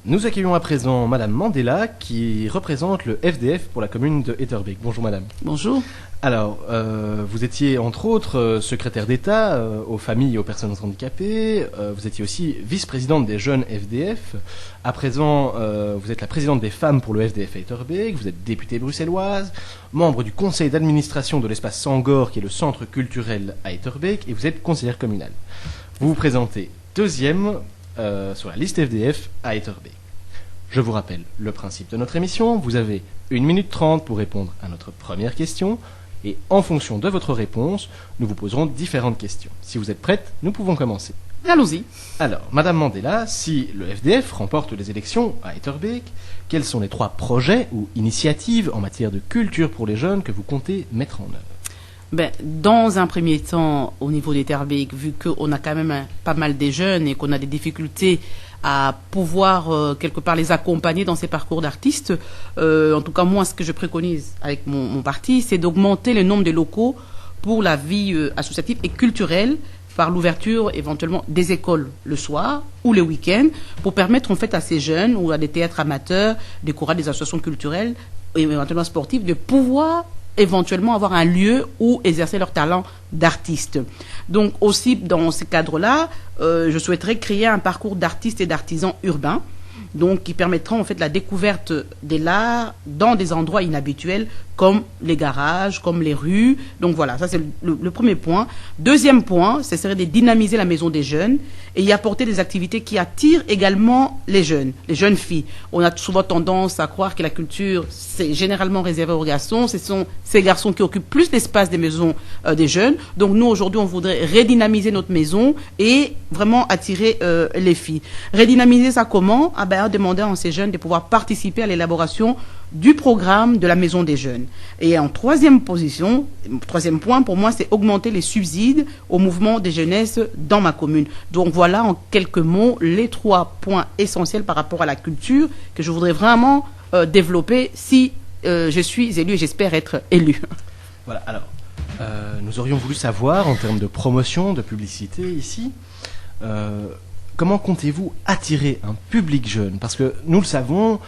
Nous accueillons à présent Madame Mandela qui représente le FDF pour la commune de Etterbeek. Bonjour Madame. Bonjour. Alors, vous étiez entre autres secrétaire d'État aux familles et aux personnes handicapées. Vous étiez aussi vice-présidente des jeunes FDF. À présent, vous êtes la présidente des femmes pour le FDF à Etterbeek. Vous êtes députée bruxelloise, membre du conseil d'administration de l'espace Sangor, qui est le centre culturel à Etterbeek, et vous êtes conseillère communale. Vous vous présentez deuxième sur la liste FDF à Etterbeek. Je vous rappelle le principe de notre émission. Vous avez 1 minute 30 pour répondre à notre première question. Et en fonction de votre réponse, nous vous poserons différentes questions. Si vous êtes prête, nous pouvons commencer. Allons-y. Alors, Madame Mandela, si le FDF remporte les élections à Etterbeek, quels sont les 3 projets ou initiatives en matière de culture pour les jeunes que vous comptez mettre en œuvre? Dans un premier temps, au niveau d'Etterbeek, vu qu'on a quand même pas mal de jeunes et qu'on a des difficultés à pouvoir quelque part les accompagner dans ces parcours d'artistes, en tout cas moi ce que je préconise avec mon parti, c'est d'augmenter le nombre de locaux pour la vie associative et culturelle par l'ouverture éventuellement des écoles le soir ou le week-end pour permettre en fait à ces jeunes ou à des théâtres amateurs, des chorales, des associations culturelles et éventuellement sportives de pouvoir éventuellement avoir un lieu où exercer leur talent d'artiste. Donc aussi dans ce cadre-là, je souhaiterais créer un parcours d'artistes et d'artisans urbains, donc qui permettra en fait la découverte de l'art dans des endroits inhabituels comme les garages, comme les rues. Donc voilà, ça c'est le premier point. Deuxième point, ce serait de dynamiser la maison des jeunes et y apporter des activités qui attirent également les jeunes filles. On a souvent tendance à croire que la culture, c'est généralement réservé aux garçons. Ce sont ces garçons qui occupent plus l'espace des maisons des jeunes. Donc nous, aujourd'hui, on voudrait redynamiser notre maison et vraiment attirer les filles. Redynamiser ça comment? Demander à ces jeunes de pouvoir participer à l'élaboration du programme de la maison des jeunes. Et en troisième point pour moi, c'est augmenter les subsides au mouvement des jeunesses dans ma commune. Donc voilà en quelques mots les 3 points essentiels par rapport à la culture que je voudrais vraiment développer si je suis élu et j'espère être élu. Voilà, alors nous aurions voulu savoir en termes de promotion, de publicité ici, comment comptez-vous attirer un public jeune? Parce que nous le savons,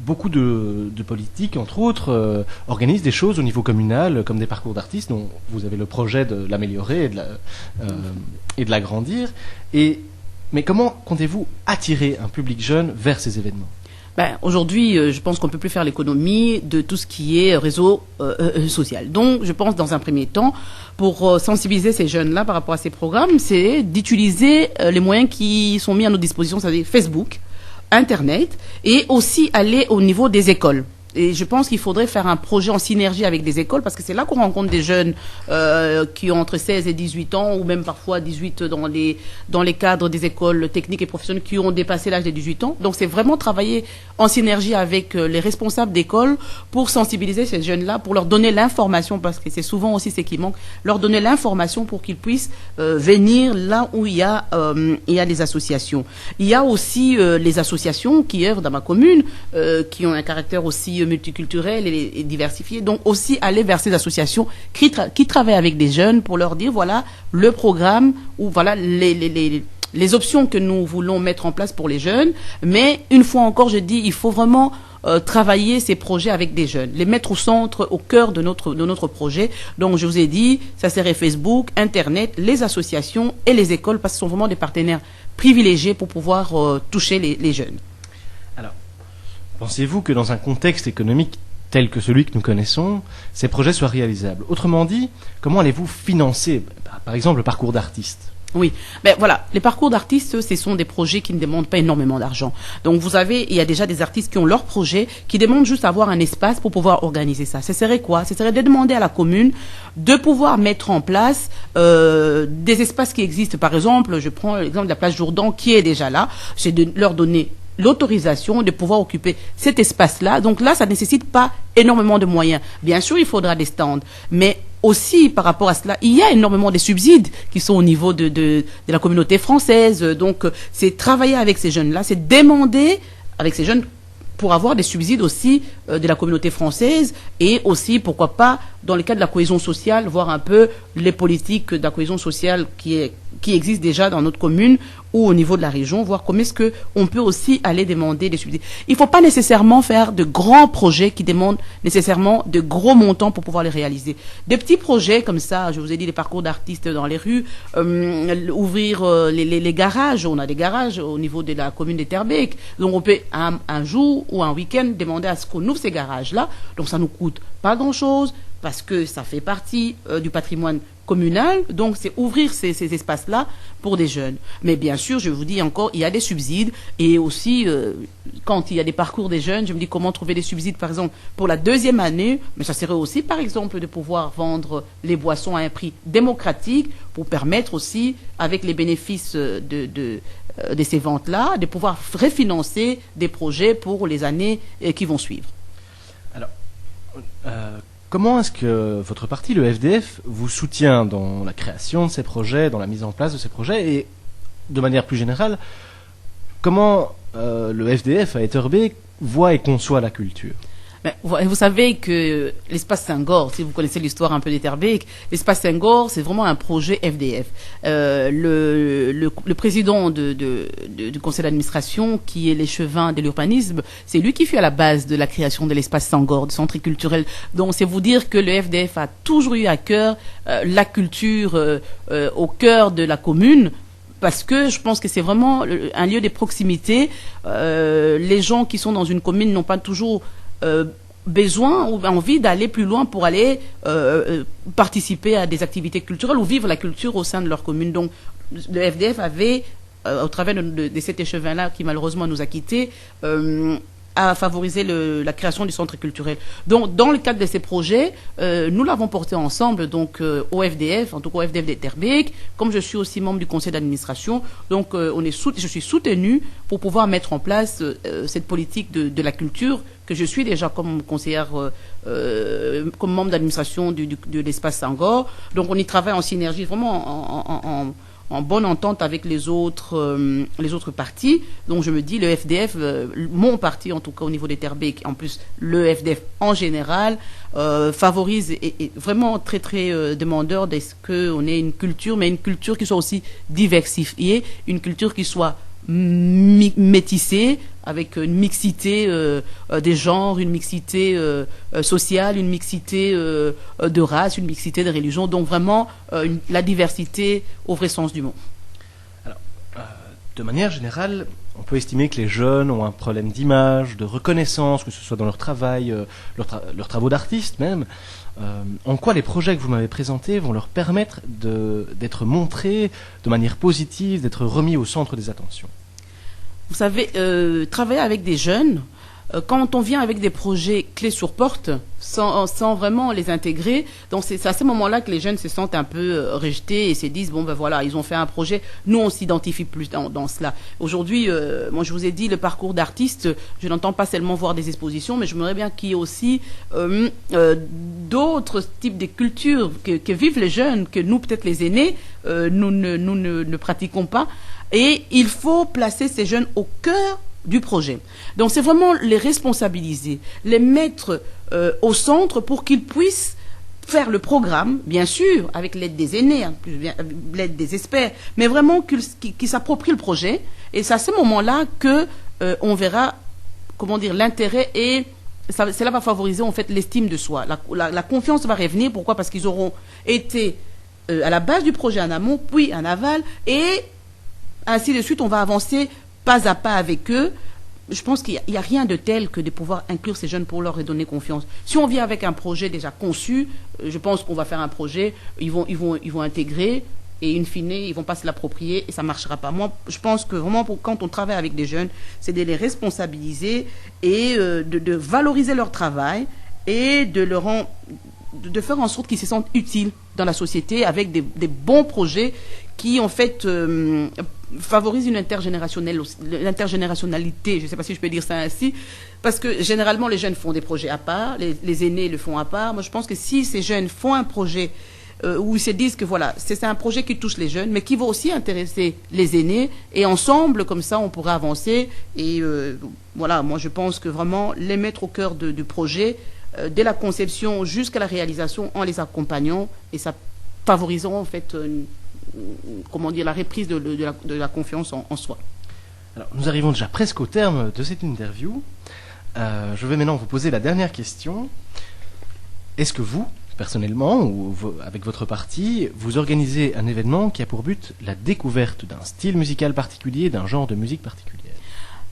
beaucoup de politiques, entre autres, organisent des choses au niveau communal, comme des parcours d'artistes, dont vous avez le projet de l'améliorer et de l'agrandir. Mais comment comptez-vous attirer un public jeune vers ces événements? Aujourd'hui, je pense qu'on ne peut plus faire l'économie de tout ce qui est réseau social. Donc, je pense, dans un premier temps, pour sensibiliser ces jeunes-là par rapport à ces programmes, c'est d'utiliser les moyens qui sont mis à notre disposition, c'est-à-dire Facebook, Internet, et aussi aller au niveau des écoles. Et je pense qu'il faudrait faire un projet en synergie avec des écoles parce que c'est là qu'on rencontre des jeunes qui ont entre 16 et 18 ans ou même parfois 18 dans les cadres des écoles techniques et professionnelles qui ont dépassé l'âge de 18 ans. Donc c'est vraiment travailler en synergie avec les responsables d'école pour sensibiliser ces jeunes-là, pour leur donner l'information parce que c'est souvent aussi ce qui manque, leur donner l'information pour qu'ils puissent venir là où il y a des associations. Il y a aussi les associations qui œuvrent dans ma commune qui ont un caractère aussi multiculturel et diversifié, donc aussi aller vers ces associations qui travaillent avec des jeunes pour leur dire voilà le programme ou voilà les options que nous voulons mettre en place pour les jeunes. Mais une fois encore, je dis, il faut vraiment travailler ces projets avec des jeunes, les mettre au centre, au cœur de notre projet. Donc je vous ai dit, ça serait Facebook, Internet, les associations et les écoles parce que ce sont vraiment des partenaires privilégiés pour pouvoir toucher les jeunes. Alors, pensez-vous que dans un contexte économique tel que celui que nous connaissons, ces projets soient réalisables? Autrement dit, comment allez-vous financer, par exemple, le parcours d'artistes? Oui, voilà, les parcours d'artistes, ce sont des projets qui ne demandent pas énormément d'argent. Donc il y a déjà des artistes qui ont leur projet, qui demandent juste avoir un espace pour pouvoir organiser ça. Ce serait quoi? Ce serait de demander à la commune de pouvoir mettre en place des espaces qui existent. Par exemple, je prends l'exemple de la place Jourdan qui est déjà là, c'est de leur donner l'autorisation de pouvoir occuper cet espace-là. Donc là, ça ne nécessite pas énormément de moyens. Bien sûr, il faudra des stands, mais aussi, par rapport à cela, il y a énormément de subsides qui sont au niveau de la communauté française. Donc, c'est travailler avec ces jeunes-là, c'est demander avec ces jeunes pour avoir des subsides aussi de la communauté française et aussi, pourquoi pas, dans le cadre de la cohésion sociale, voir un peu les politiques de la cohésion sociale qui est qui existent déjà dans notre commune ou au niveau de la région, voir comment est-ce qu'on peut aussi aller demander des subsides. Il ne faut pas nécessairement faire de grands projets qui demandent nécessairement de gros montants pour pouvoir les réaliser. Des petits projets comme ça, je vous ai dit, les parcours d'artistes dans les rues, ouvrir les garages. On a des garages au niveau de la commune d'Etterbeek. Donc on peut un jour ou un week-end demander à ce qu'on ouvre ces garages-là. Donc ça nous coûte pas grand-chose parce que ça fait partie du patrimoine communal, donc c'est ouvrir ces espaces-là pour des jeunes. Mais bien sûr, je vous dis encore, il y a des subsides et aussi, quand il y a des parcours des jeunes, je me dis comment trouver des subsides, par exemple, pour la 2e année, mais ça serait aussi, par exemple, de pouvoir vendre les boissons à un prix démocratique pour permettre aussi, avec les bénéfices de ces ventes-là, de pouvoir refinancer des projets pour les années qui vont suivre. Alors, comment est-ce que votre parti, le FDF, vous soutient dans la création de ces projets, dans la mise en place de ces projets et, de manière plus générale, comment le FDF à Etterbeek voit et conçoit la culture? Mais vous savez que l'espace Senghor, si vous connaissez l'histoire un peu d'Etterbeek, l'espace Senghor, c'est vraiment un projet FDF. Le président du conseil d'administration, qui est l'échevin de l'urbanisme, c'est lui qui fut à la base de la création de l'espace Senghor, du centre culturel. Donc c'est vous dire que le FDF a toujours eu à cœur la culture au cœur de la commune, parce que je pense que c'est vraiment un lieu de proximité. Les gens qui sont dans une commune n'ont pas toujours besoin ou envie d'aller plus loin pour aller participer à des activités culturelles ou vivre la culture au sein de leur commune. Donc le FDF avait, au travers de cet échevin-là qui malheureusement nous a quittés, à favoriser la création du centre culturel. Donc, dans le cadre de ces projets, nous l'avons porté ensemble, donc au FDF, en tout cas au FDF d'Etterbeek, comme je suis aussi membre du conseil d'administration, donc je suis soutenu pour pouvoir mettre en place cette politique de la culture que je suis déjà comme conseillère, comme membre d'administration de l'espace Senghor. Donc, on y travaille en synergie, vraiment en bonne entente avec les autres partis. Donc je me dis, le FDF, mon parti en tout cas au niveau d'Etterbeek, en plus le FDF en général, favorise et vraiment très très demandeur de ce qu'on ait une culture, mais une culture qui soit aussi diversifiée, une culture qui soit métissée, avec une mixité des genres, une mixité sociale, une mixité de race, une mixité de religion, donc vraiment la diversité au vrai sens du mot. Alors, de manière générale, on peut estimer que les jeunes ont un problème d'image, de reconnaissance, que ce soit dans leur travail, leurs travaux d'artistes même. En quoi les projets que vous m'avez présentés vont leur permettre d'être montrés de manière positive, d'être remis au centre des attentions? Vous savez, travailler avec des jeunes, quand on vient avec des projets clés sur porte, sans vraiment les intégrer, donc c'est à ce moment-là que les jeunes se sentent un peu rejetés et se disent, bon ben voilà, ils ont fait un projet, nous on s'identifie plus dans cela. Aujourd'hui, moi je vous ai dit, le parcours d'artiste, je n'entends pas seulement voir des expositions, mais je voudrais bien qu'il y ait aussi d'autres types de cultures que vivent les jeunes, que nous peut-être les aînés, nous ne pratiquons pas. Et il faut placer ces jeunes au cœur du projet. Donc c'est vraiment les responsabiliser, les mettre au centre pour qu'ils puissent faire le programme, bien sûr, avec l'aide des aînés, hein, l'aide des experts, mais vraiment qu'ils s'approprient le projet. Et c'est à ce moment-là que on verra, comment dire, l'intérêt et cela va favoriser en fait l'estime de soi. La confiance va revenir. Pourquoi? Parce qu'ils auront été à la base du projet en amont, puis en aval, et ainsi de suite, on va avancer pas à pas avec eux. Je pense qu'il n'y a rien de tel que de pouvoir inclure ces jeunes pour leur redonner confiance. Si on vient avec un projet déjà conçu, je pense qu'on va faire un projet, ils vont intégrer, et in fine, ils vont pas se l'approprier et ça marchera pas. Moi, je pense que vraiment, quand on travaille avec des jeunes, c'est de les responsabiliser et de valoriser leur travail et de faire en sorte qu'ils se sentent utiles dans la société avec des bons projets qui, en fait, favorisent l'intergénérationnalité, je ne sais pas si je peux dire ça ainsi, parce que généralement, les jeunes font des projets à part, les aînés le font à part. Moi, je pense que si ces jeunes font un projet où ils se disent que voilà, c'est un projet qui touche les jeunes, mais qui va aussi intéresser les aînés, et ensemble, comme ça, on pourra avancer. Et voilà, moi, je pense que vraiment, les mettre au cœur du projet, dès la conception jusqu'à la réalisation, en les accompagnant, et ça favorisera en fait comment dire, la reprise de la confiance en soi. Alors, nous arrivons déjà presque au terme de cette interview. Je vais maintenant vous poser la dernière question. Est-ce que vous, personnellement, ou avec votre parti, vous organisez un événement qui a pour but la découverte d'un style musical particulier, d'un genre de musique particulière?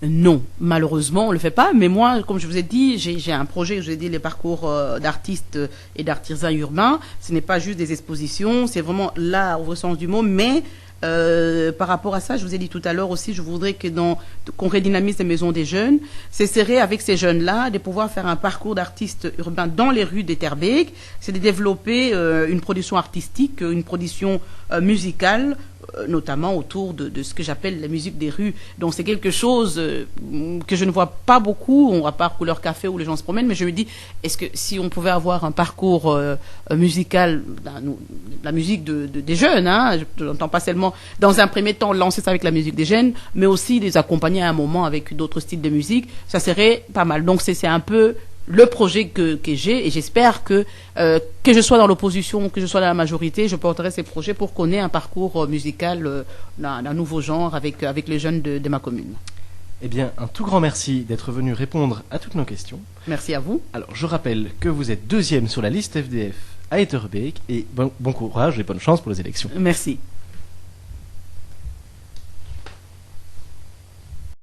Non, malheureusement, on le fait pas. Mais moi, comme je vous ai dit, j'ai un projet, je vous ai dit, les parcours d'artistes et d'artisans urbains. Ce n'est pas juste des expositions, c'est vraiment l'art au sens du mot. Mais par rapport à ça, je vous ai dit tout à l'heure aussi, je voudrais qu'on redynamise les maisons des jeunes. C'est avec ces jeunes-là de pouvoir faire un parcours d'artistes urbains dans les rues d'Etterbeek. C'est de développer une production artistique, une production musicale, notamment autour de ce que j'appelle la musique des rues. Donc c'est quelque chose que je ne vois pas beaucoup, à part Couleur Café où les gens se promènent, mais je me dis, est-ce que si on pouvait avoir un parcours musical, la musique des jeunes, hein, je n'entends pas seulement, dans un premier temps, lancer ça avec la musique des jeunes, mais aussi les accompagner à un moment avec d'autres styles de musique, ça serait pas mal. Donc c'est un peu le projet que j'ai, et j'espère que je sois dans l'opposition, que je sois dans la majorité, je porterai ces projets pour qu'on ait un parcours musical d'un nouveau genre avec les jeunes de ma commune. Eh bien, un tout grand merci d'être venu répondre à toutes nos questions. Merci à vous. Alors, je rappelle que vous êtes 2e sur la liste FDF à Etterbeek, et bon courage et bonne chance pour les élections. Merci.